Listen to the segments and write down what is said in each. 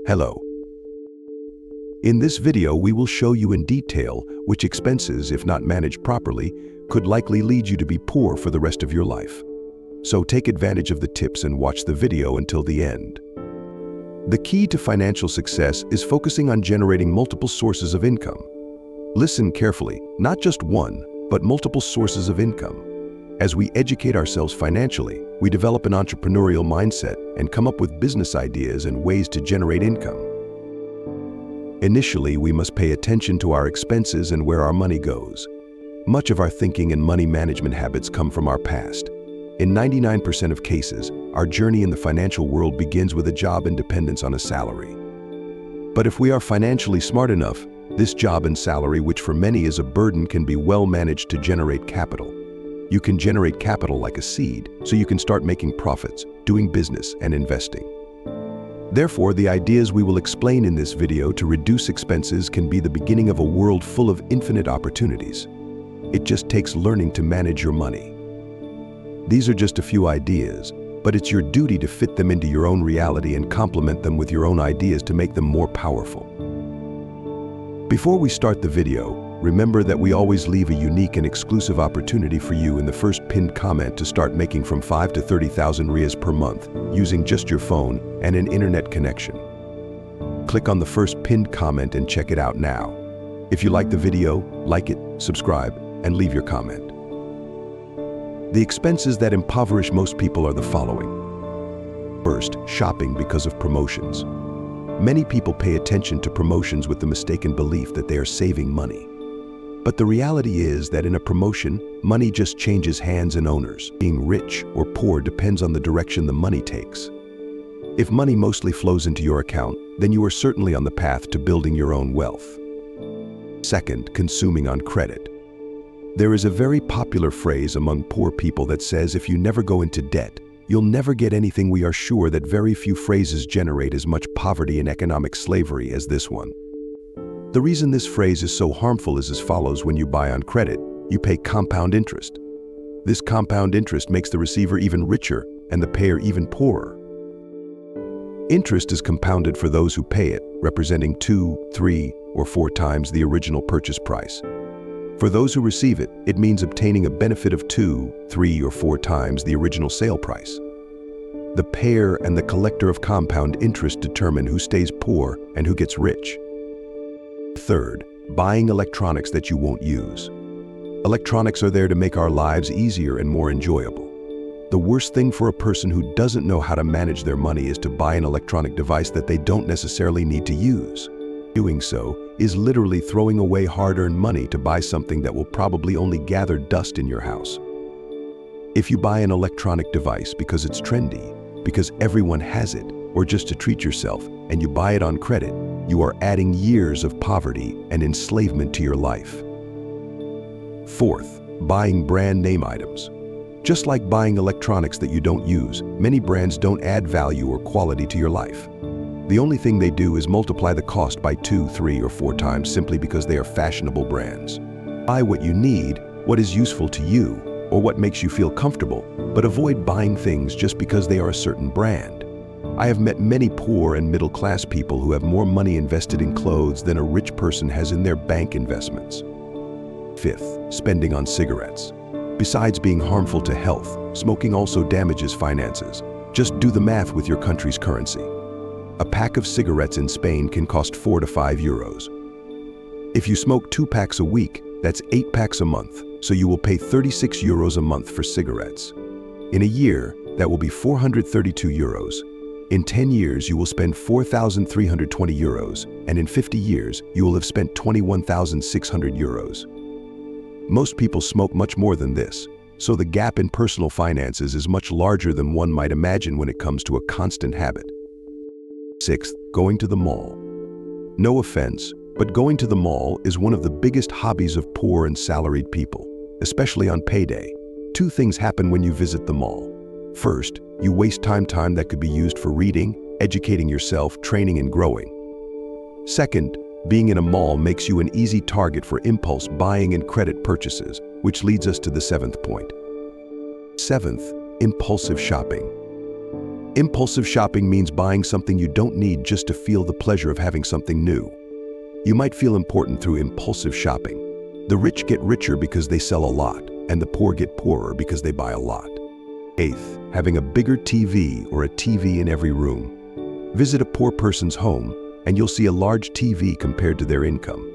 Hello. In this video, we will show you in detail which expenses, if not managed properly, could likely lead you to be poor for the rest of your life. So take advantage of the tips and watch the video until the end. The key to financial success is focusing on generating multiple sources of income. Listen carefully, not just one, but multiple sources of income. As we educate ourselves financially, we develop an entrepreneurial mindset and come up with business ideas and ways to generate income. Initially, we must pay attention to our expenses and where our money goes. Much of our thinking and money management habits come from our past. In 99% of cases, our journey in the financial world begins with a job and dependence on a salary. But if we are financially smart enough, this job and salary, which for many is a burden, can be well managed to generate capital. You can generate capital like a seed, so you can start making profits, doing business, and investing. Therefore, the ideas we will explain in this video to reduce expenses can be the beginning of a world full of infinite opportunities. It just takes learning to manage your money. These are just a few ideas, but it's your duty to fit them into your own reality and complement them with your own ideas to make them more powerful. Before we start the video, remember that we always leave a unique and exclusive opportunity for you in the first pinned comment to start making from 5 to 30,000 Riyals per month using just your phone and an internet connection. Click on the first pinned comment and check it out now. If you like the video, like it, subscribe, and leave your comment. The expenses that impoverish most people are the following. First, shopping because of promotions. Many people pay attention to promotions with the mistaken belief that they are saving money. But the reality is that in a promotion, money just changes hands and owners. Being rich or poor depends on the direction the money takes. If money mostly flows into your account, then you are certainly on the path to building your own wealth. Second, consuming on credit. There is a very popular phrase among poor people that says if you never go into debt, you'll never get anything. We are sure that very few phrases generate as much poverty and economic slavery as this one. The reason this phrase is so harmful is as follows. When you buy on credit, you pay compound interest. This compound interest makes the receiver even richer and the payer even poorer. Interest is compounded for those who pay it, representing 2, 3, or 4 times the original purchase price. For those who receive it, it means obtaining a benefit of 2, 3, or 4 times the original sale price. The payer and the collector of compound interest determine who stays poor and who gets rich. Third, buying electronics that you won't use. Electronics are there to make our lives easier and more enjoyable. The worst thing for a person who doesn't know how to manage their money is to buy an electronic device that they don't necessarily need to use. Doing so is literally throwing away hard-earned money to buy something that will probably only gather dust in your house. If you buy an electronic device because it's trendy, because everyone has it, or just to treat yourself, and you buy it on credit, you are adding years of poverty and enslavement to your life. Fourth, buying brand name items. Just like buying electronics that you don't use, many brands don't add value or quality to your life. The only thing they do is multiply the cost by 2, 3, or 4 times simply because they are fashionable brands. Buy what you need, what is useful to you, or what makes you feel comfortable, but avoid buying things just because they are a certain brand. I have met many poor and middle-class people who have more money invested in clothes than a rich person has in their bank investments. Fifth, spending on cigarettes. Besides being harmful to health, smoking also damages finances. Just do the math with your country's currency. A pack of cigarettes in Spain can cost 4 to 5 euros. If you smoke 2 packs a week, that's 8 packs a month, so you will pay 36 euros a month for cigarettes. In a year, that will be 432 euros. In 10 years, you will spend 4,320 euros, and in 50 years, you will have spent 21,600 euros. Most people smoke much more than this, so the gap in personal finances is much larger than one might imagine when it comes to a constant habit. Sixth, going to the mall. No offense, but going to the mall is one of the biggest hobbies of poor and salaried people, especially on payday. 2 things happen when you visit the mall. First, you waste time that could be used for reading, educating yourself, training, and growing. Second, being in a mall makes you an easy target for impulse buying and credit purchases, which leads us to the 7th point. Seventh, impulsive shopping. Impulsive shopping means buying something you don't need just to feel the pleasure of having something new. You might feel important through impulsive shopping. The rich get richer because they sell a lot, and the poor get poorer because they buy a lot. Eighth, having a bigger TV or a TV in every room. Visit a poor person's home, and you'll see a large TV compared to their income.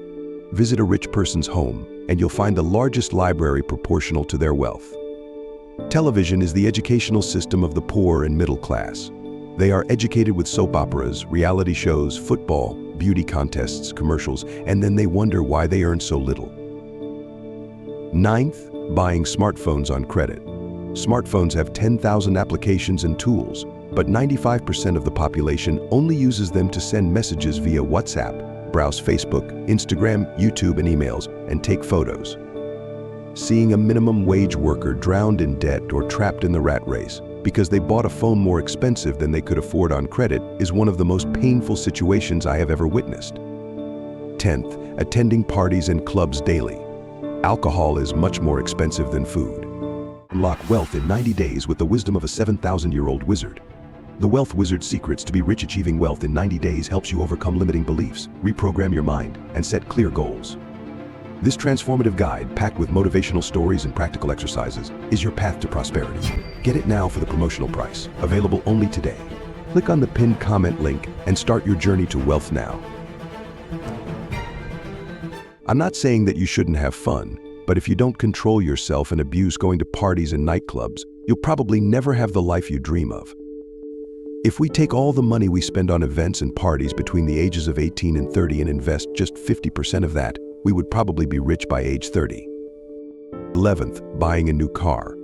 Visit a rich person's home, and you'll find the largest library proportional to their wealth. Television is the educational system of the poor and middle class. They are educated with soap operas, reality shows, football, beauty contests, commercials, and then they wonder why they earn so little. Ninth, buying smartphones on credit. Smartphones have 10,000 applications and tools, but 95% of the population only uses them to send messages via WhatsApp, browse Facebook, Instagram, YouTube, and emails, and take photos. Seeing a minimum wage worker drowned in debt or trapped in the rat race because they bought a phone more expensive than they could afford on credit is one of the most painful situations I have ever witnessed. 10th, attending parties and clubs daily. Alcohol is much more expensive than food. Unlock wealth in 90 days with the wisdom of a 7,000-year-old wizard. The Wealth Wizard's Secrets to be rich. Achieving wealth in 90 days helps you overcome limiting beliefs, reprogram your mind, and set clear goals. This transformative guide, packed with motivational stories and practical exercises, is your path to prosperity. Get it now for the promotional price, available only today. Click on the pinned comment link and start your journey to wealth now. I'm not saying that you shouldn't have fun, but if you don't control yourself and abuse going to parties and nightclubs, you'll probably never have the life you dream of. If we take all the money we spend on events and parties between the ages of 18 and 30 and invest just 50% of that, we would probably be rich by age 30. 11th, buying a new car.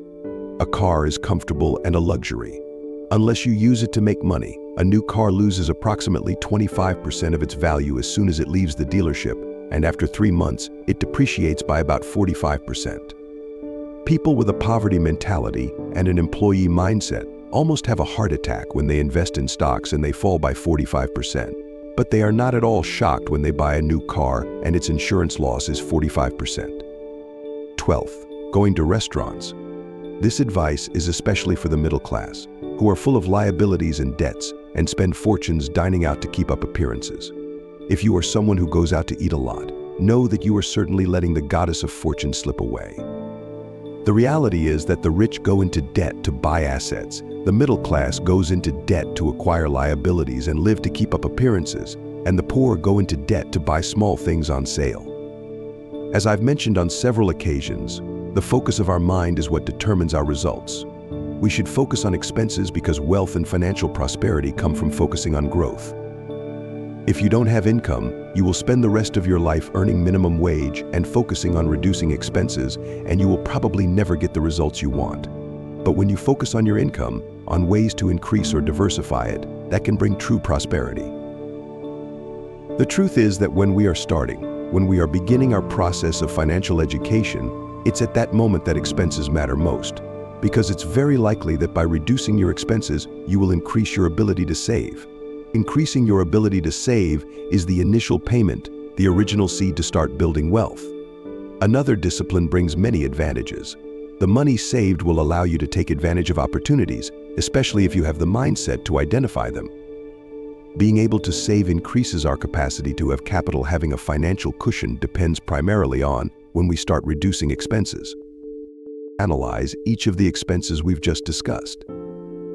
A car is comfortable and a luxury. Unless you use it to make money, a new car loses approximately 25% of its value as soon as it leaves the dealership, and after 3 months, it depreciates by about 45%. People with a poverty mentality and an employee mindset almost have a heart attack when they invest in stocks and they fall by 45%. But they are not at all shocked when they buy a new car and its insurance loss is 45%. 12th, going to restaurants. This advice is especially for the middle class, who are full of liabilities and debts and spend fortunes dining out to keep up appearances. If you are someone who goes out to eat a lot, know that you are certainly letting the goddess of fortune slip away. The reality is that the rich go into debt to buy assets. The middle class goes into debt to acquire liabilities and live to keep up appearances, and the poor go into debt to buy small things on sale. As I've mentioned on several occasions, the focus of our mind is what determines our results. We should focus on expenses because wealth and financial prosperity come from focusing on growth. If you don't have income, you will spend the rest of your life earning minimum wage and focusing on reducing expenses, and you will probably never get the results you want. But when you focus on your income, on ways to increase or diversify it, that can bring true prosperity. The truth is that when we are beginning our process of financial education, it's at that moment that expenses matter most, because it's very likely that by reducing your expenses, you will increase your ability to save. Increasing your ability to save is the initial payment, the original seed to start building wealth. Another discipline brings many advantages. The money saved will allow you to take advantage of opportunities, especially if you have the mindset to identify them. Being able to save increases our capacity to have capital. Having a financial cushion depends primarily on when we start reducing expenses. Analyze each of the expenses we've just discussed.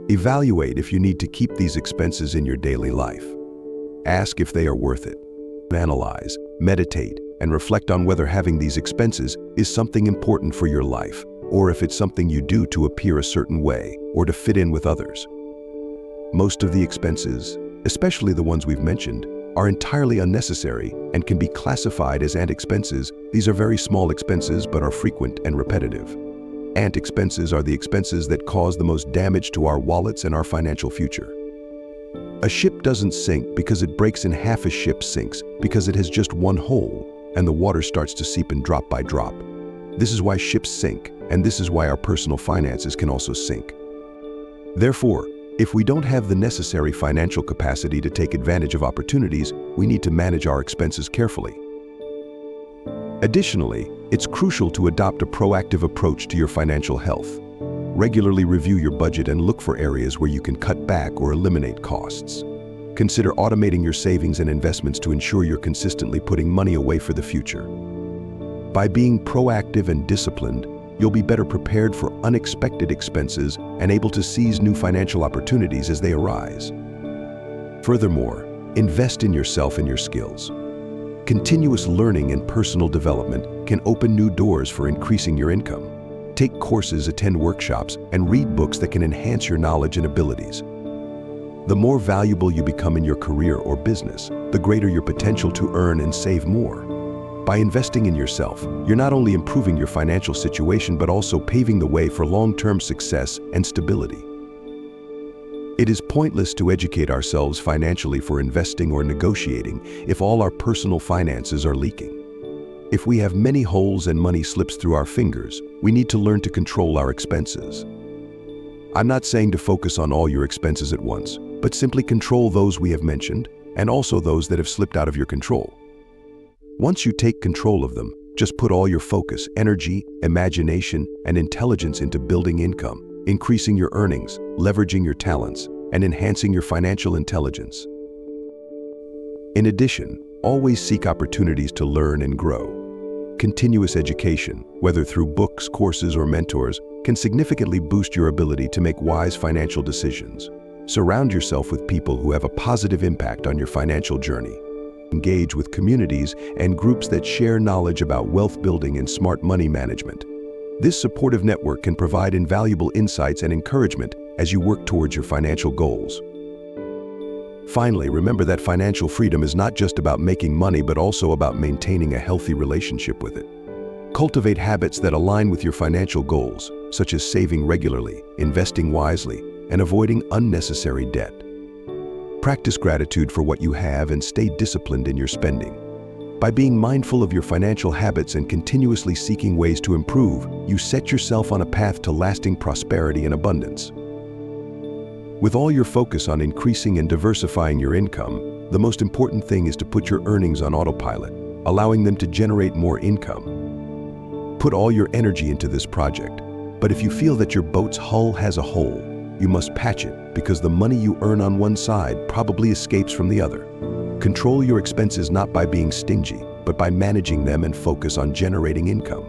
Evaluate if you need to keep these expenses in your daily life. Ask if they are worth it. Analyze, meditate, and reflect on whether having these expenses is something important for your life, or if it's something you do to appear a certain way or to fit in with others. Most of the expenses, especially the ones we've mentioned, are entirely unnecessary and can be classified as ant expenses. These are very small expenses but are frequent and repetitive. Ant expenses are the expenses that cause the most damage to our wallets and our financial future. A ship doesn't sink because it breaks in half. A ship sinks because it has just one hole and the water starts to seep in drop by drop. This is why ships sink, and this is why our personal finances can also sink. Therefore, if we don't have the necessary financial capacity to take advantage of opportunities, we need to manage our expenses carefully. Additionally, it's crucial to adopt a proactive approach to your financial health. Regularly review your budget and look for areas where you can cut back or eliminate costs. Consider automating your savings and investments to ensure you're consistently putting money away for the future. By being proactive and disciplined, you'll be better prepared for unexpected expenses and able to seize new financial opportunities as they arise. Furthermore, invest in yourself and your skills. Continuous learning and personal development can open new doors for increasing your income. Take courses, attend workshops, and read books that can enhance your knowledge and abilities. The more valuable you become in your career or business, the greater your potential to earn and save more. By investing in yourself, you're not only improving your financial situation but also paving the way for long-term success and stability. It is pointless to educate ourselves financially for investing or negotiating if all our personal finances are leaking. If we have many holes and money slips through our fingers, we need to learn to control our expenses. I'm not saying to focus on all your expenses at once, but simply control those we have mentioned and also those that have slipped out of your control. Once you take control of them, just put all your focus, energy, imagination, and intelligence into building income, increasing your earnings, leveraging your talents, and enhancing your financial intelligence. In addition, always seek opportunities to learn and grow. Continuous education, whether through books, courses, or mentors, can significantly boost your ability to make wise financial decisions. Surround yourself with people who have a positive impact on your financial journey. Engage with communities and groups that share knowledge about wealth building and smart money management. This supportive network can provide invaluable insights and encouragement as you work towards your financial goals. Finally, remember that financial freedom is not just about making money but also about maintaining a healthy relationship with it. Cultivate habits that align with your financial goals, such as saving regularly, investing wisely, and avoiding unnecessary debt. Practice gratitude for what you have and stay disciplined in your spending. By being mindful of your financial habits and continuously seeking ways to improve, you set yourself on a path to lasting prosperity and abundance. With all your focus on increasing and diversifying your income, the most important thing is to put your earnings on autopilot, allowing them to generate more income. Put all your energy into this project, but if you feel that your boat's hull has a hole, you must patch it because the money you earn on one side probably escapes from the other. Control your expenses not by being stingy, but by managing them and focus on generating income.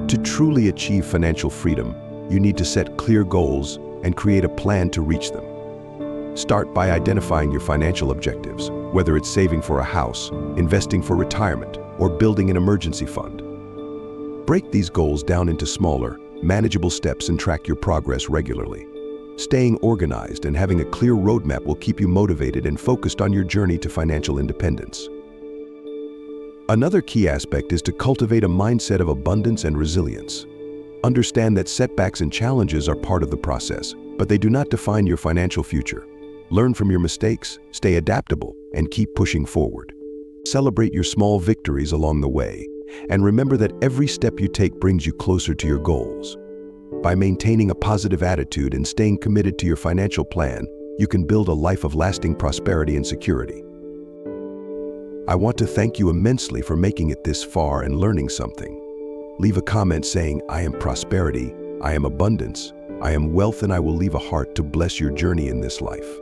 To truly achieve financial freedom, you need to set clear goals and create a plan to reach them. Start by identifying your financial objectives, whether it's saving for a house, investing for retirement, or building an emergency fund. Break these goals down into smaller, manageable steps and track your progress regularly. Staying organized and having a clear roadmap will keep you motivated and focused on your journey to financial independence. Another key aspect is to cultivate a mindset of abundance and resilience. Understand that setbacks and challenges are part of the process, but they do not define your financial future. Learn from your mistakes, stay adaptable, and keep pushing forward. Celebrate your small victories along the way, and remember that every step you take brings you closer to your goals. By maintaining a positive attitude and staying committed to your financial plan, you can build a life of lasting prosperity and security. I want to thank you immensely for making it this far and learning something. Leave a comment saying, "I am prosperity, I am abundance, I am wealth, and I will leave a heart to bless your journey in this life."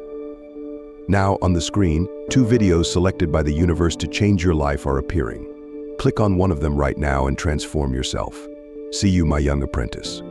Now, on the screen, 2 videos selected by the universe to change your life are appearing. Click on one of them right now and transform yourself. See you, my young apprentice.